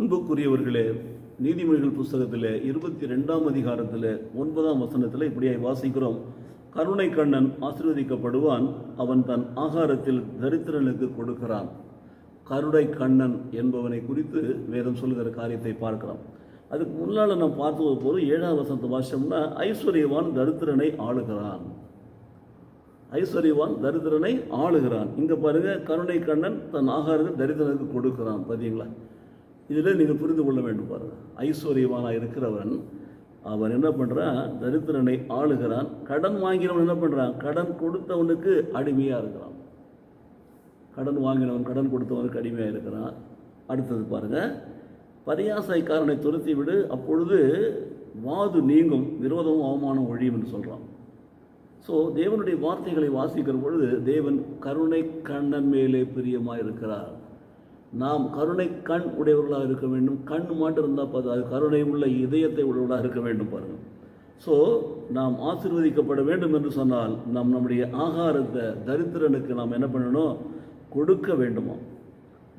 அன்புக்குரியவர்களே, நீதிமொழிகள் புஸ்தகத்தில் 22ஆம் அதிகாரத்தில் 9ஆம் வசனத்தில் இப்படியாய் வாசிக்கிறோம். கருணை கண்ணன் ஆசீர்வதிக்கப்படுவான், அவன் தன் ஆகாரத்தில் தரித்திரனுக்கு கொடுக்கிறான். கருணை கண்ணன் என்பவனை குறித்து வேதம் சொல்லுகிற காரியத்தை பார்க்கலாம். அதுக்கு முன்னால் நாம் பார்த்தது போது 7ஆம் வசனத்தை வாசிச்சோம்னா, ஐஸ்வர்யவான் தரித்திரனை ஆளுகிறான். ஐஸ்வர்யவான் தரித்திரனை ஆளுகிறான். இங்கே பாருங்க, கருணை கண்ணன் தன் ஆகாரத்தை தரித்திரனுக்கு கொடுக்கிறான். பார்த்தீங்களா? இதில் நீங்கள் புரிந்து கொள்ள வேண்டும். பாருங்கள், ஐஸ்வர்யவானாக இருக்கிறவன் அவன் என்ன பண்ணுறான்? தரித்திரனை ஆளுகிறான். கடன் வாங்கினவன் என்ன பண்ணுறான்? கடன் கொடுத்தவனுக்கு அடிமையாக இருக்கிறான். கடன் வாங்கினவன் கடன் கொடுத்தவனுக்கு அடிமையாக இருக்கிறான். அடுத்தது பாருங்கள், பரியாசைக்காரனை துரத்தி விடு, அப்பொழுது வாது நீங்கும், விரோதமும் அவமானம் ஒழியும் என்று சொல்கிறான். ஸோ தேவனுடைய வார்த்தைகளை வாசிக்கிற பொழுது தேவன் கருணை கண்ணன் மேலே பிரியமாக இருக்கிறார். நாம் கருணை கண் உடையவர்களாக இருக்க வேண்டும். கண் மாட்டு இருந்தால் பார்த்து அது கருணை உள்ள இதயத்தை உடையவர்களாக இருக்க வேண்டும். பாருங்கள், ஸோ நாம் ஆசீர்வதிக்கப்பட வேண்டும் என்று சொன்னால் நம்முடைய ஆகாரத்தை தரித்திரனுக்கு நாம் என்ன பண்ணணும்? கொடுக்க வேண்டுமா?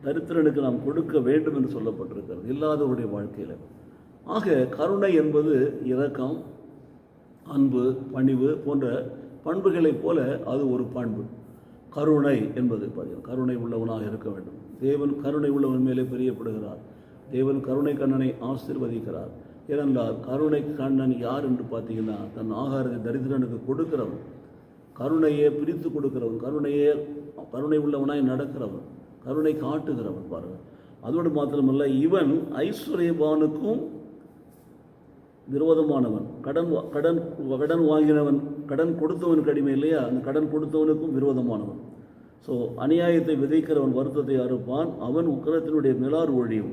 தரித்திரனுக்கு நாம் கொடுக்க வேண்டும் என்று சொல்லப்பட்டிருக்கிறது இல்லாதவருடைய வாழ்க்கையில். ஆக கருணை என்பது இரக்கம், அன்பு, பணிவு போன்ற பண்புகளைப் போல அது ஒரு பண்பு. கருணை என்பது பார்த்தீங்கன்னா கருணை உள்ளவனாக இருக்க வேண்டும். தேவன் கருணை உள்ளவன் மேலே பிரியப்படுகிறார். தேவன் கருணை கண்ணனை ஆசீர்வதிக்கிறார். ஏனென்றால் கருணை கண்ணன் யார் என்று பார்த்தீங்கன்னா, தன் ஆகாரத்தை தரித்திரனுக்கு கொடுக்கிறவன், கருணையை பிரித்து கொடுக்கிறவன், கருணை உள்ளவனாய் நடக்கிறவன், கருணை காட்டுகிறவன். பாருங்கள், அதோடு மாத்திரமல்ல, இவன் ஐஸ்வர்யவானுக்கும் விரோதமானவன். கடன் வாங்கினவன் கடன் கொடுத்தவனுக்கு அடிமை இல்லையா? அந்த கடன் கொடுத்தவனுக்கும் விரோதமானவன். ஸோ அநியாயத்தை விதைக்கிறவன் வருத்தத்தை அறுப்பான், அவன் உக்கிரத்தினுடைய மிலார் ஒழியும்.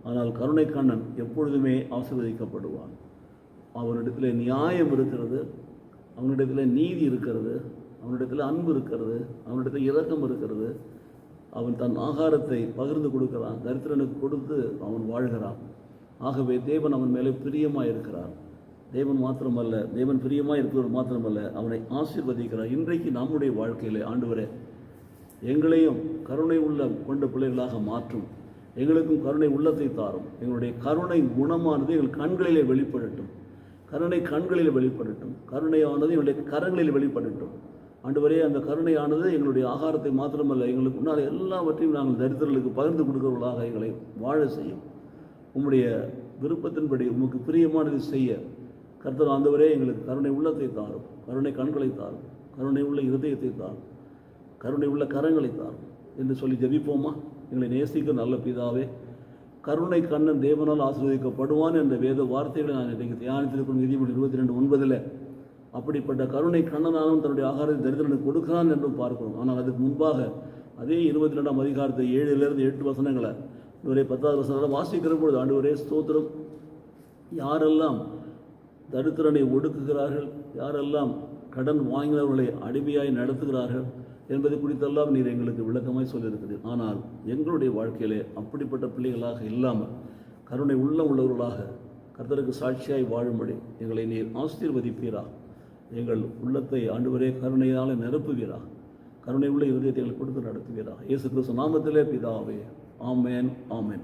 ஆனால் கருணை கண்ணன் எப்பொழுதுமே ஆசீர்வதிக்கப்படுவான். அவனிடத்தில் நியாயம் இருக்கிறது, அவனிடத்தில் நீதி இருக்கிறது, அவனிடத்தில் அன்பு இருக்கிறது, அவனிடத்தில் இரக்கம் இருக்கிறது. அவன் தன் ஆகாரத்தை பகிர்ந்து கொடுக்கிறான், தரித்திரனுக்கு கொடுத்து அவன் வாழ்கிறான். ஆகவே தேவன் அவன் மேலே பிரியமாக இருக்கிறார். தேவன் மாத்திரமல்ல, தேவன் பிரியமாக இருக்கிறவர் மாத்திரமல்ல, அவனை ஆசீர்வதிக்கிறார். இன்றைக்கு நம்முடைய வாழ்க்கையில் ஆண்டவரே, எங்களையும் கருணை உள்ள கொண்ட பிள்ளைகளாக மாற்றும், எங்களுக்கும் கருணை உள்ளத்தை தாரும். எங்களுடைய கருணை குணமானது எங்கள் கண்களிலே வெளிப்படட்டும், கருணை கண்களில் வெளிப்படட்டும், கருணையானது எங்களுடைய கரங்களில் வெளிப்படட்டும். ஆண்டவரே, அந்த கருணையானது எங்களுடைய ஆகாரத்தை மாத்திரமல்ல, எங்களுக்கு முன்னால் எல்லாவற்றையும் நாங்கள் தரித்திரர்களுக்கு பகிர்ந்து கொடுக்கிறவர்களாக எங்களை வாழ செய்யும். உம்முடைய விருப்பத்தின்படி உமக்கு பிரியமானது செய்ய கர்த்தர் ஆண்டவரே எங்களுக்கு கருணை உள்ளத்தை தாரும், கருணை கண்களை தாரும், கருணை உள்ள இருதயத்தை தாரும், கருணை உள்ள கரங்களை தாரும் என்று சொல்லி ஜெபிப்போமா? எங்களை நேசிக்க நல்ல பிதாவே, கருணை கண்ணன் தேவனால் ஆசீர்வதிக்கப்படுவான் என்ற வேத வார்த்தைகளை நான் இன்றைக்கு தியானித்திருக்கும். நீதிமொழி 22:9 அப்படிப்பட்ட கருணை கண்ணனாலும் தன்னுடைய ஆகாரத்தை தரித்திரனுக்கு கொடுக்கிறான் என்றும் பார்க்கிறோம். ஆனால் அதுக்கு முன்பாக அதே 22ஆம் அதிகாரத்தை 7 to 8 வசனங்களை 10வது வசனங்களை வாசிக்கிற பொழுது, ஆண்டவரே ஸ்தோத்திரம், யாரெல்லாம் தரித்திரனை ஒடுக்குகிறார்கள், யாரெல்லாம் கடன் வாங்கினவர்களை அடிமையாய் நடத்துகிறார்கள் என்பது குறித்தெல்லாம் நீர் எங்களுக்கு விளக்கமாய் சொல்லியிருக்கிறீர். ஆனால் எங்களுடைய வாழ்க்கையிலே அப்படிப்பட்ட பிள்ளைகளாக இல்லாமல் கருணை உள்ளவர்களாக கர்த்தருக்கு சாட்சியாய் வாழும்படி எங்களை நீர் ஆசீர்வதிப்பீரா. எங்கள் உள்ளத்தை ஆண்டவரே கருணையால் நிரப்புவீரா. கருணை உள்ள இருதயத்தை எங்களுக்கு கொடுத்து நடத்துவீரா. இயேசு கிறிஸ்து நாமத்திலே பிதாவே, ஆமென், ஆமென்.